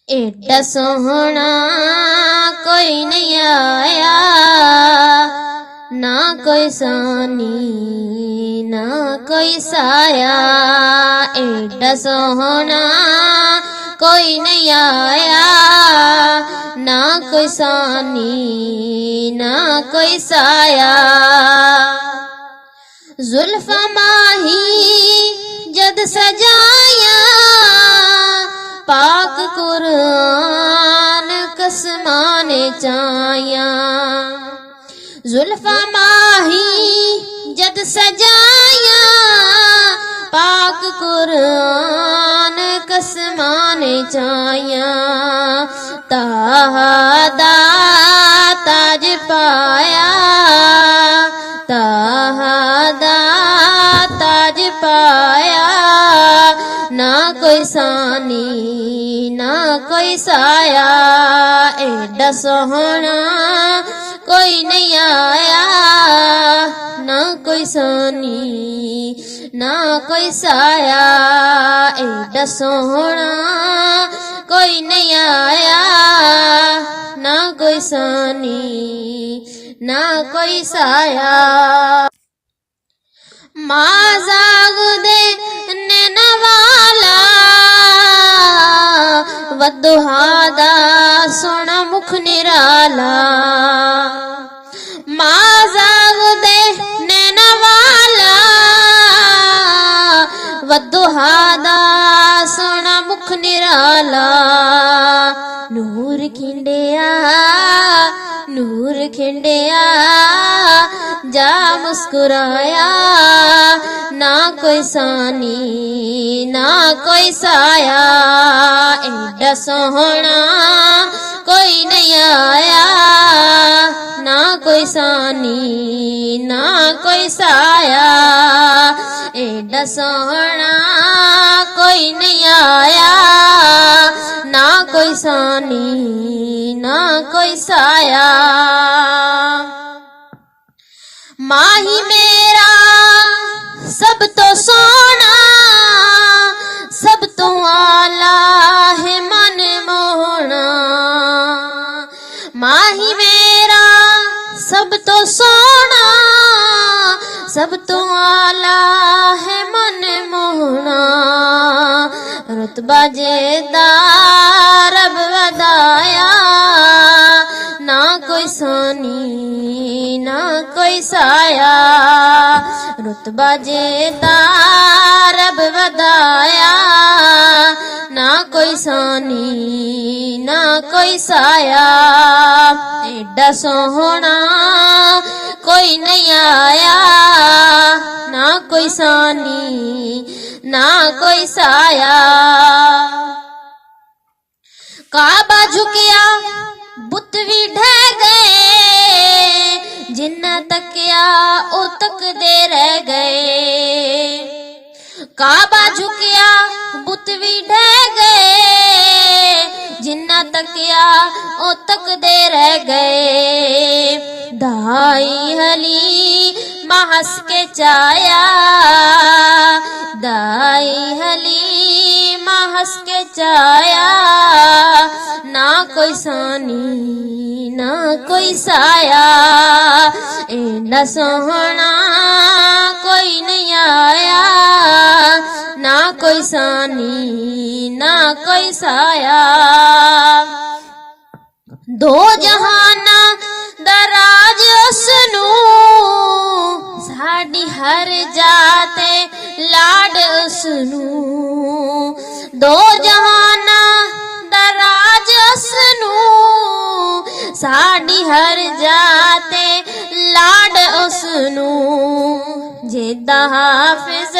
एडा सोहना कोई नहीं आया, ना कोई सानी ना कोई साया। एडा सोहना कोई नहीं आया, ना कोई सानी ना कोई साया। जुल्फा माही जद सजाया, पाक कुरान कसमाने चाया। जुल्फा माही जद सजाया, पाक कुरान कसमाने चाया। ताहदा ताज पाया, ताहदा ताज पाया। ना कोई सानी ना कोई साया, एडा सोहना कोई नहीं आया, ना कोई सानी ना कोई साया। एडा सोहना कोई नहीं आया, ना कोई सानी ना कोई साया। माँ जाग दे नैना वाला, वदुहादा सोना मुख निराला। माँ जाग दे नैना वाला, वदुहादा सोना मुख निराला। नूर खिंडिया नूर खिंडिया, जा मुस्कुराया। ना कोई सानी ना कोई साया, एडा सोहना कोई नहीं आया, ना कोई सानी ना कोई साया। एडा सोहना कोई नहीं आया, ना कोई सानी ना कोई साया। माही मेरा सब तो सोना, सब तो आला है मन मोहना। माही मेरा सब तो सोना, सब तो आला है मन मोहना। रुतबा जेदार रब वदाया, ना कोई सानी ना कोई साया। रुतबा जेदार रब वदाया, ना कोई सानी ना कोई साया। एडा सोहना कोई नहीं आया, ना कोई सानी ना कोई साया। काबा झुकिया बुत भी ढह गए, जिन्ना तकिया ओ तक दे रह गए। काबा झुकिया बुत भी ढह गए, जिन्ना तकिया ओ तक दे रह गए। दाई हली महस के चाया, दाई हली महस के चाया। ना कोई सानी ना कोई साया, एडा सोहना कोई नहीं आया, ना कोई सानी ना कोई साया। दो जहाना दराज उसनू, साड़ी हर जाते लाड उसनू। दो जहाना दराज उसनू, साड़ी हर जाते लाड उसनू। जेदा हाफिज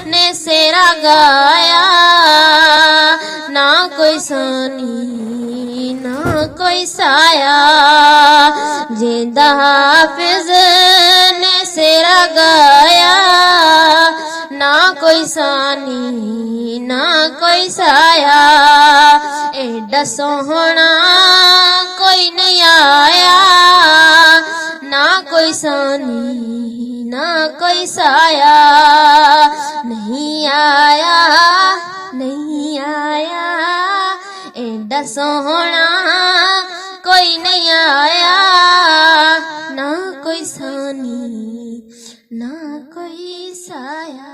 ने सेरा गाया, ना कोई सानी ना कोई साया। जेदा हाफिज ने सेरा गाया, ना कोई सानी ना कोई साया। एडा सोहना कोई नहीं आया, ना कोई सानी ना कोई साया। नहीं आया नहीं आया। एडा सोहना कोई नहीं आया, ना कोई सानी ना कोई साया।